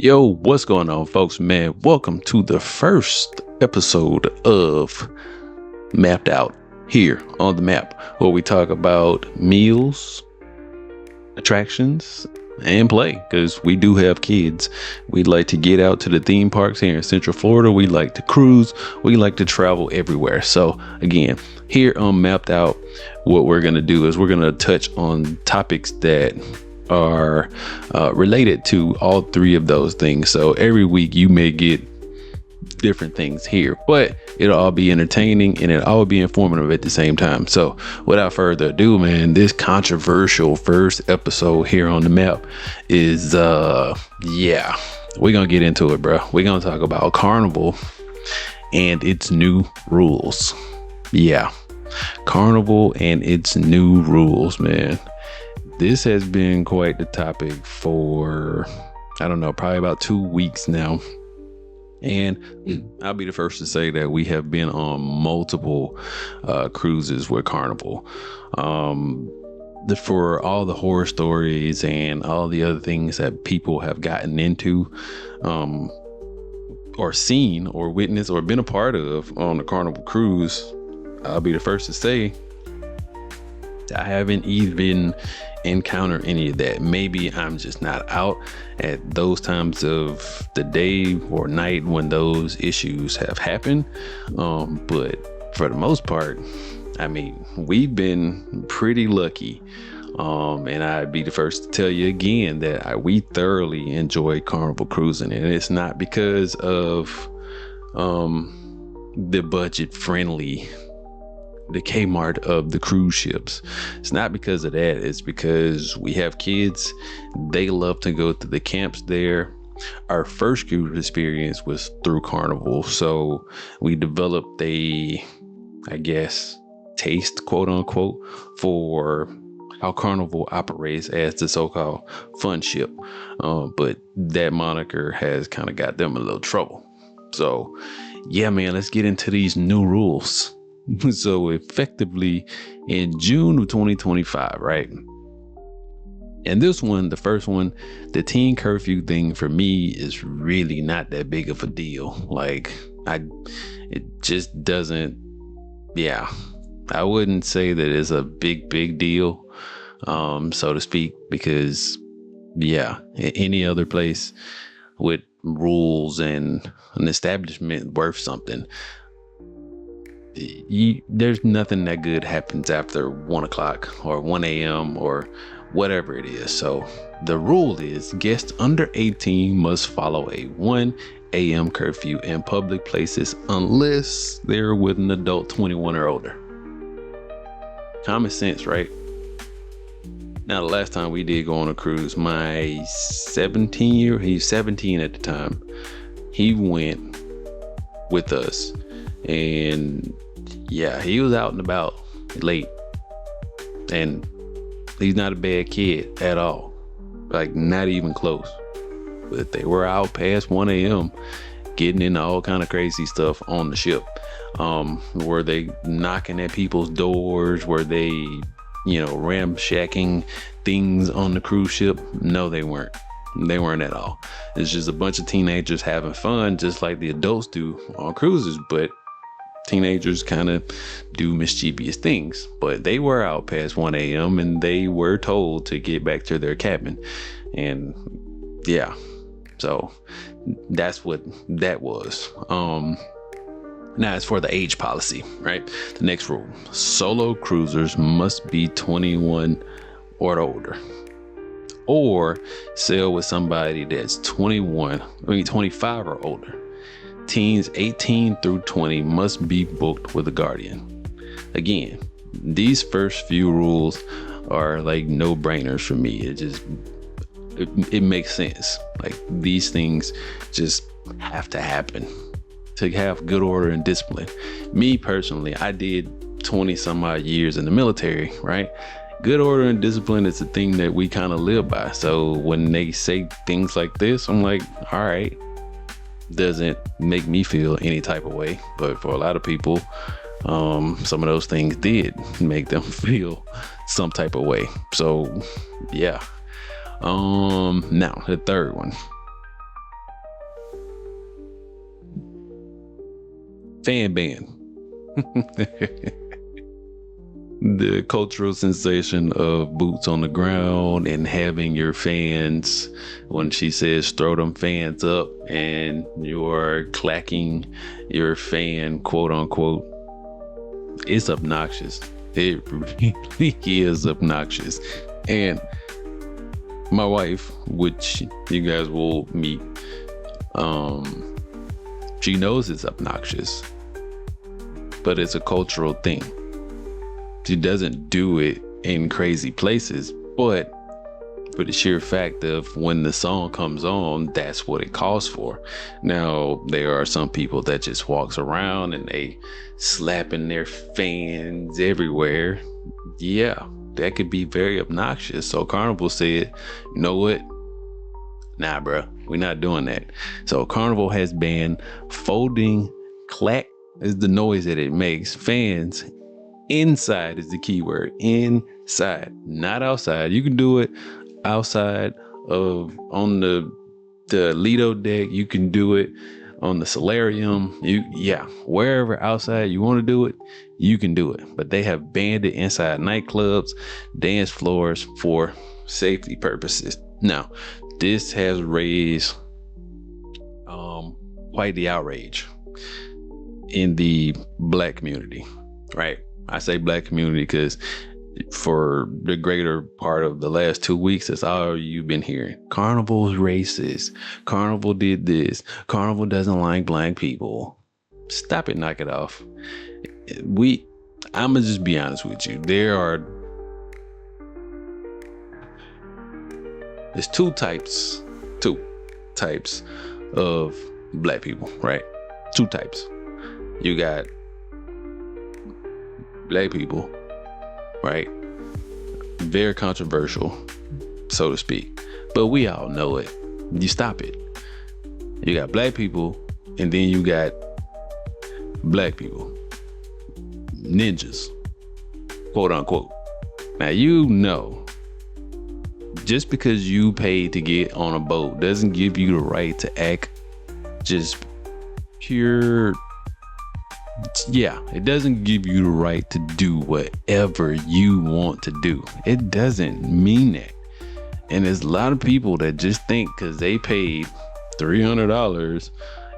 Yo, what's going on, folks? Man, welcome to the first episode of Mapped Out here on the map, where we talk about meals, attractions, and play, because we do have kids. We like to get out to the theme parks here in Central Florida. We like to cruise. We like to travel everywhere. So again, here on Mapped Out, what we're going to do is we're going to touch on topics that are related to all three of those things. So every week you may get different things here, but it'll all be entertaining and it'll all be informative at the same time. So without further ado, man, this controversial first episode here on the map is we're gonna get into it, bro. We're gonna talk about Carnival and its new rules. Carnival and its new rules, man. This has been quite the topic for, I don't know, probably about 2 weeks now. And I'll be the first to say that we have been on multiple cruises with Carnival. For all the horror stories and all the other things that people have gotten into, or seen or witnessed or been a part of on the Carnival Cruise, I'll be the first to say I haven't even encountered any of that. Maybe I'm just not out at those times of the day or night when those issues have happened. But for the most part, I mean, we've been pretty lucky. And I'd be the first to tell you again that we thoroughly enjoy Carnival cruising, and it's not because of the budget friendly, the Kmart of the cruise ships. It's not because of that. It's because we have kids. They love to go to the camps there. Our first cruise experience was through Carnival, so we developed a, I guess, taste, quote unquote, for how Carnival operates as the so-called fun ship. But that moniker has kind of got them in a little trouble. So yeah, man, let's get into these new rules. So effectively in June of 2025, right? And this one, the first one, the teen curfew thing for me is really not that big of a deal. Like it just doesn't, I wouldn't say that it's a big deal, so to speak, because any other place with rules and an establishment worth something, there's nothing that good happens after 1 o'clock or 1 a.m. or whatever it is. So the rule is guests under 18 must follow a 1 a.m. curfew in public places unless they're with an adult 21 or older. Common sense, right? Now, the last time we did go on a cruise, my 17-year, he's 17 at the time, he went with us, and he was out and about late, and he's not a bad kid at all, like not even close. But they were out past 1 a.m. getting into all kind of crazy stuff on the ship. Were they knocking at people's doors? Were they, ramshacking things on the cruise ship? No, they weren't. They weren't at all. It's just a bunch of teenagers having fun, just like the adults do on cruises, but teenagers kind of do mischievous things. But they were out past 1 a.m. and they were told to get back to their cabin. And so that's what that was. Now, as for the age policy, right? The next rule: solo cruisers must be 21 or older, or sail with somebody that's 25 or older. Teens 18 through 20 must be booked with a guardian. Again, these first few rules are like no-brainers for me. It makes sense. Like, these things just have to happen to have good order and discipline. Me personally, I did 20 some odd years in the military, right? Good order and discipline is a thing that we kind of live by. So when they say things like this, I'm like, all right, doesn't make me feel any type of way. But for a lot of people, some of those things did make them feel some type of way. So now the third one: fan ban. The cultural sensation of boots on the ground and having your fans, when she says throw them fans up and you're clacking your fan, quote unquote, it's obnoxious. It really is obnoxious. And my wife, which you guys will meet, she knows it's obnoxious, but it's a cultural thing. She doesn't do it in crazy places, but for the sheer fact of when the song comes on, that's what it calls for. Now, there are some people that just walks around and they slapping their fans everywhere. Yeah, that could be very obnoxious. So Carnival said, you know what? Nah, bro, we're not doing that. So Carnival has banned folding clack is the noise that it makes. Fans inside is the key word. Inside, not outside. You can do it outside of on the Lido deck. You can do it on the solarium. Wherever outside you want to do it, you can do it. But they have banned it inside nightclubs, dance floors for safety purposes. Now, this has raised quite the outrage in the Black community, right? I say Black community because for the greater part of the last 2 weeks, that's all you've been hearing. Carnival's racist. Carnival did this. Carnival doesn't like Black people. Stop it, knock it off. I'ma just be honest with you. There's two types of Black people, right? Two types. You got Black people, right? Very controversial, so to speak, but we all know it. You stop it. You got Black people, and then you got Black people, ninjas, quote unquote. Now, you know, just because you paid to get on a boat doesn't give you the right to act just pure. Yeah, it doesn't give you the right to do whatever you want to do. It doesn't mean that. And there's a lot of people that just think because they paid $300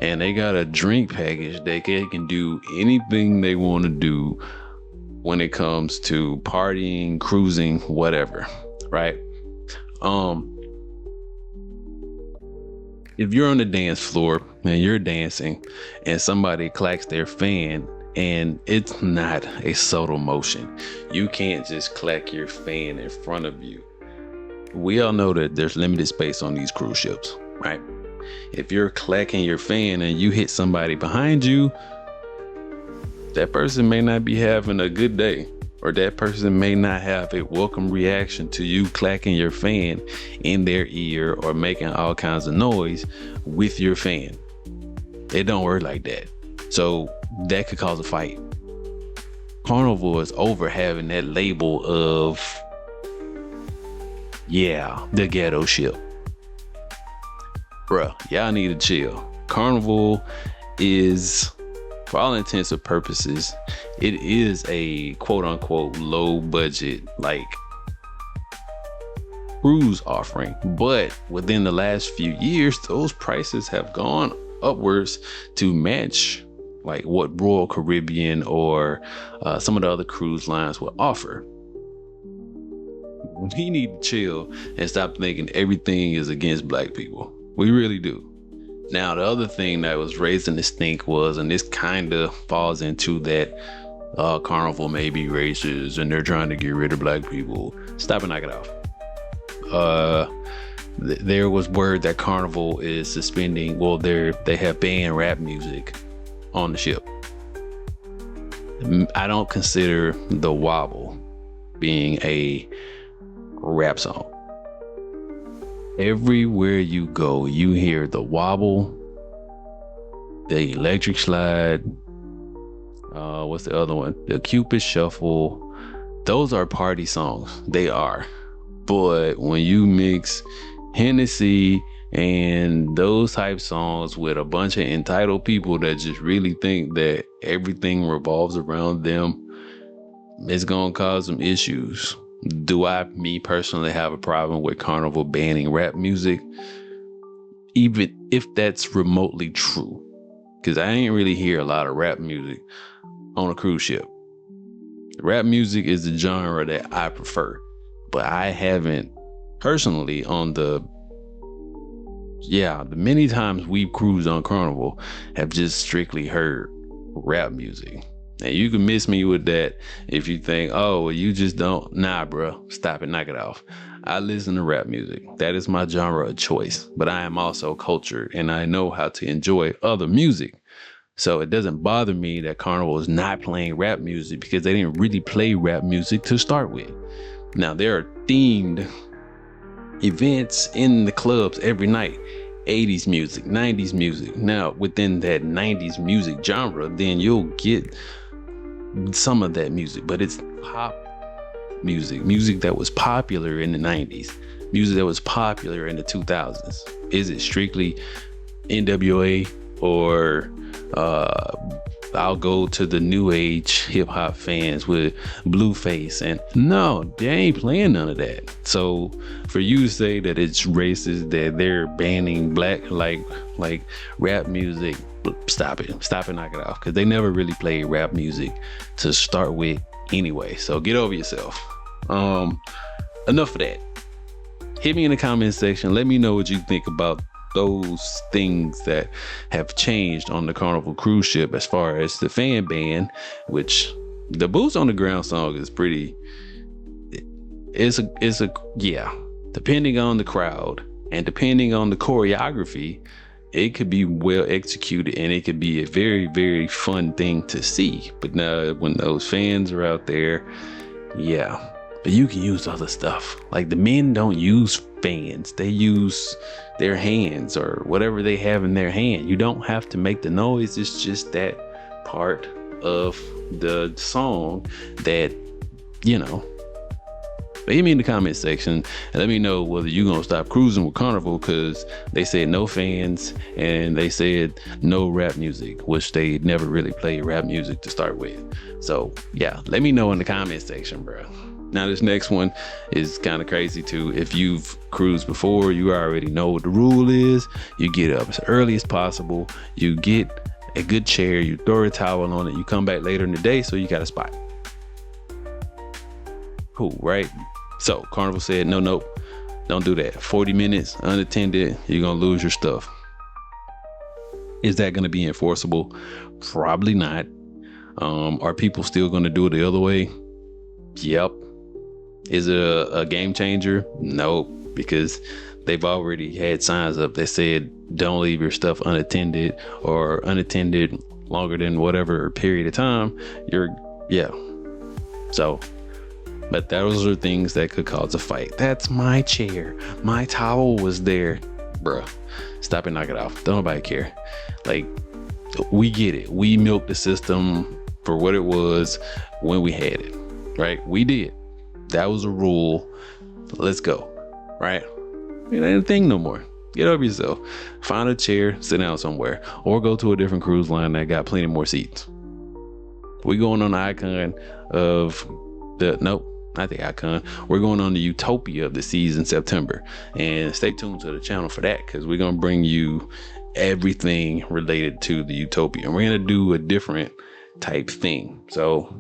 and they got a drink package, they can do anything they want to do when it comes to partying, cruising, whatever, right? If you're on the dance floor and you're dancing and somebody clacks their fan and it's not a subtle motion, you can't just clack your fan in front of you. We all know that there's limited space on these cruise ships, right? If you're clacking your fan and you hit somebody behind you, that person may not be having a good day, or that person may not have a welcome reaction to you clacking your fan in their ear or making all kinds of noise with your fan. It don't work like that. So that could cause a fight. Carnival is over having that label of, the ghetto ship. Bruh, y'all need to chill. Carnival is, for all intents and purposes, it is a quote unquote low budget cruise offering, but within the last few years those prices have gone upwards to match what Royal Caribbean or some of the other cruise lines will offer. We need to chill and stop thinking everything is against Black people. We really do. Now, the other thing that was raising the stink was, and this kind of falls into that Carnival may be racist and they're trying to get rid of Black people. Stop and knock it off. There was word that Carnival is suspending, they have banned rap music on the ship. I don't consider The Wobble being a rap song. Everywhere you go, you hear The Wobble, the Electric Slide, what's the other one? The Cupid Shuffle. Those are party songs. They are. But when you mix Hennessy And those type songs with a bunch of entitled people that just really think that everything revolves around them, it's gonna cause some issues. Do me personally, have a problem with Carnival banning rap music? Even if that's remotely true, because I ain't really hear a lot of rap music on a cruise ship. Rap music is the genre that I prefer, but I haven't personally the many times we've cruised on Carnival have just strictly heard rap music. And you can miss me with that if you think, oh, well, you just don't. Nah, bro, stop it, knock it off. I listen to rap music. That is my genre of choice. But I am also cultured and I know how to enjoy other music. So it doesn't bother me that Carnival is not playing rap music, because they didn't really play rap music to start with. Now, there are themed events in the clubs every night. 80s music, 90s music. Now, within that 90s music genre, then you'll get some of that music, but it's pop music that was popular in the 90s, music that was popular in the 2000s. Is it strictly NWA, or I'll go to the new age hip hop fans with Blueface? And no, they ain't playing none of that. So for you to say that it's racist that they're banning black like rap music, stop it, knock it off, because they never really played rap music to start with anyway. So get over yourself. Enough of that. Hit me in the comment section. Let me know what you think about those things that have changed on the Carnival cruise ship, as far as the fan ban, which the boots on the ground song is pretty, depending on the crowd and depending on the choreography, it could be well executed and it could be a very, very fun thing to see. But now when those fans are out there, but you can use other stuff. Like, the men don't use fans, they use their hands or whatever they have in their hand. You don't have to make the noise. It's just that part of the song that, But hit me in the comment section and let me know whether you're going to stop cruising with Carnival, because they said no fans and they said no rap music, which they never really played rap music to start with. So let me know in the comment section, bro. Now, this next one is kind of crazy too. If you've cruised before, you already know what the rule is. You get up as early as possible. You get a good chair. You throw a towel on it. You come back later in the day, so you got a spot. Cool, right? So Carnival said, no, don't do that. 40 minutes unattended, you're going to lose your stuff. Is that going to be enforceable? Probably not. Are people still going to do it the other way? Yep. Is it a game changer? No, because they've already had signs up that said don't leave your stuff unattended, or unattended longer than whatever period of time. So, but those are things that could cause a fight. That's my chair. My towel was there. Bruh, stop it, knock it off. Don't nobody care. Like, we get it. We milked the system for what it was when we had it, right? We did. That was a rule. Let's go, right? It ain't a thing no more. Get over yourself. Find a chair, sit down somewhere, or go to a different cruise line that got plenty more seats. We're going on the icon of not the icon. We're going on the Utopia of the Seas in September, and stay tuned to the channel for that, because we're gonna bring you everything related to the Utopia, and we're gonna do a different type thing. So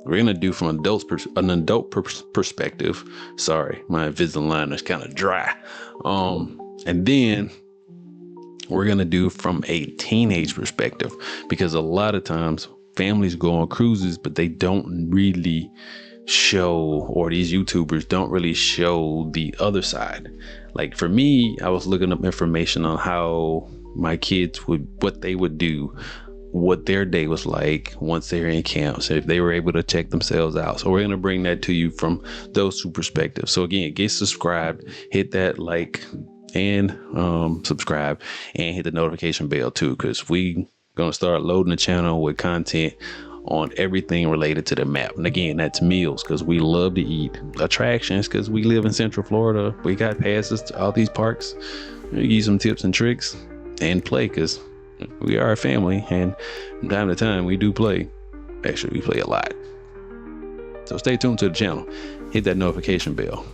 we're gonna do from an adult perspective. Sorry, my Invisalign is kind of dry. And then we're gonna do from a teenage perspective, because a lot of times families go on cruises, but they don't really show, or these YouTubers don't really show the other side. Like for me, I was looking up information on how my kids what they would do, what their day was like once they're in camps, if they were able to check themselves out. So we're going to bring that to you from those two perspectives. So again, get subscribed, hit that like and subscribe, and hit the notification bell too, because we going to start loading the channel with content on everything related to the map. And again, that's meals, because we love to eat. Attractions, because we live in Central Florida. We got passes to all these parks. give you some tips and tricks and play, because we are a family, and from time to time we do play. Actually, we play a lot. So stay tuned to the channel. Hit that notification bell.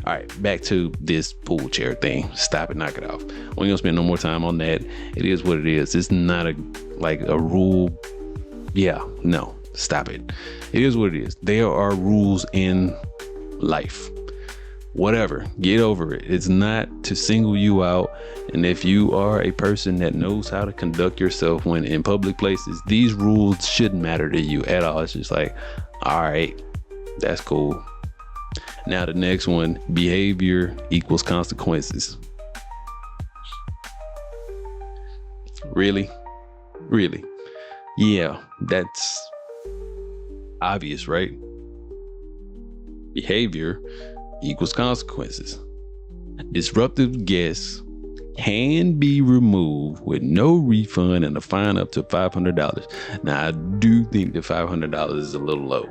All right, back to this pool chair thing. Stop it, knock it off. We ain't gonna spend no more time on that. It is what it is. It's not a rule. Yeah, no, stop it. It is what it is. There are rules in life. Whatever, get over it. It's not to single you out. And if you are a person that knows how to conduct yourself when in public places, these rules shouldn't matter to you at all. It's just like, all right, that's cool. Now the next one, behavior equals consequences. Really? Yeah, that's obvious, right? Behavior equals consequences. Disruptive guests can be removed with no refund and a fine up to $500. Now, I do think that $500 is a little low.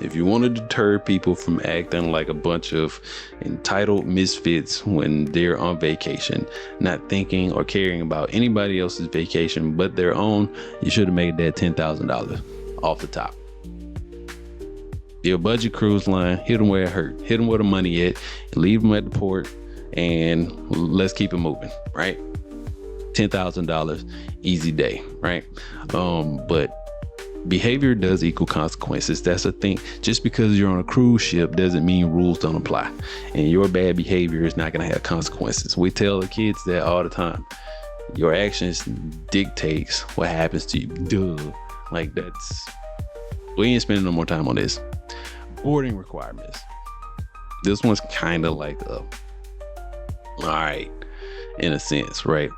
If you want to deter people from acting like a bunch of entitled misfits when they're on vacation, not thinking or caring about anybody else's vacation but their own, you should have made that $10,000 off the top. Your budget cruise line, hit them where it hurt. Hit them where the money at. Leave them at the port, and let's keep it moving, right? $10,000, easy day, right? But behavior does equal consequences. That's the thing. Just because you're on a cruise ship doesn't mean rules don't apply. And your bad behavior is not going to have consequences. We tell the kids that all the time. Your actions dictates what happens to you. Duh. Like, we ain't spending no more time on this. Boarding requirements. This one's kind of like all right, in a sense, right?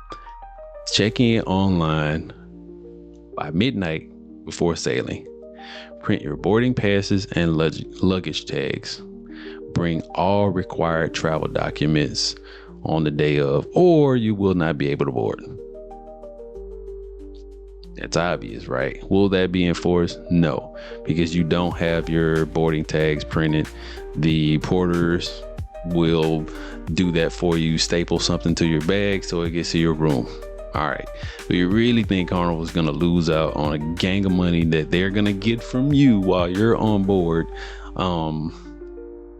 Check in online by midnight before sailing. Print your boarding passes and luggage tags. Bring all required travel documents on the day of, or you will not be able to board. That's obvious, right? Will that be enforced? No, because you don't have your boarding tags printed. The porters will do that for you, staple something to your bag so it gets to your room. All right. But you really think Carnival is going to lose out on a gang of money that they're going to get from you while you're on board,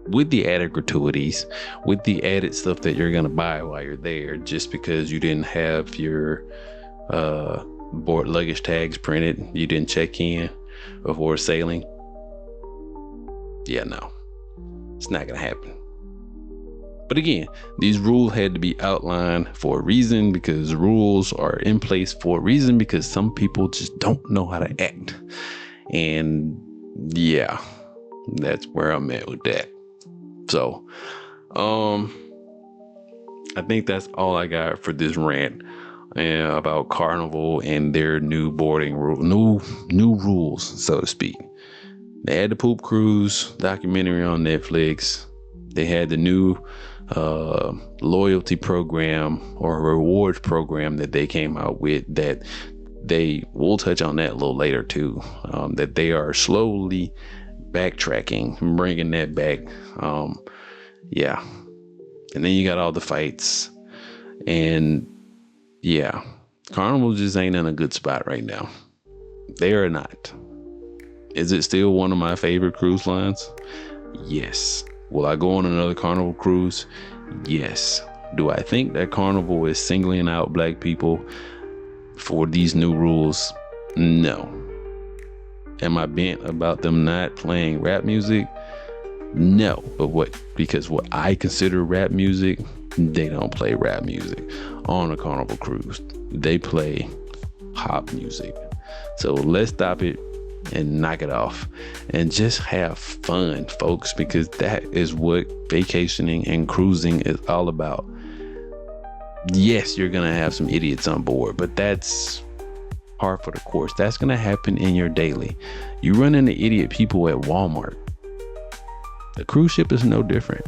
with the added gratuities, with the added stuff that you're going to buy while you're there, just because you didn't have your board luggage tags printed, you didn't check in before sailing? Yeah, no, it's not going to happen. But again, these rules had to be outlined for a reason, because rules are in place for a reason, because some people just don't know how to act. And yeah, that's where I'm at with that. So, I think that's all I got for this rant about Carnival and their new boarding new rules, so to speak. They had the Poop Cruise documentary on Netflix. They had the new loyalty program or rewards program that they came out with, that we'll touch on that a little later too, that they are slowly backtracking, bringing that back. Yeah. And then you got all the fights, and yeah, Carnival just ain't in a good spot right now. They are not. Is it still one of my favorite cruise lines? Yes. Will I go on another Carnival cruise? Yes. Do I think that Carnival is singling out black people for these new rules? No. Am I bent about them not playing rap music? No. But because what I consider rap music, they don't play rap music on a Carnival cruise. They play pop music. So let's stop it and knock it off and just have fun, folks, because that is what vacationing and cruising is all about. Yes, you're gonna have some idiots on board, but that's par for the course. That's gonna happen in your daily. You run into idiot people at Walmart. The cruise ship is no different.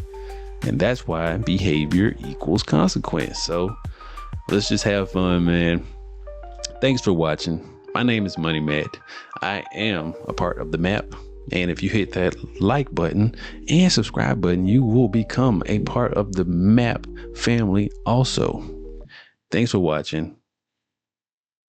And that's why behavior equals consequence. So let's just have fun, man. Thanks for watching. My name is Money Matt. I am a part of the map. And if you hit that like button and subscribe button, you will become a part of the map family also. Thanks for watching.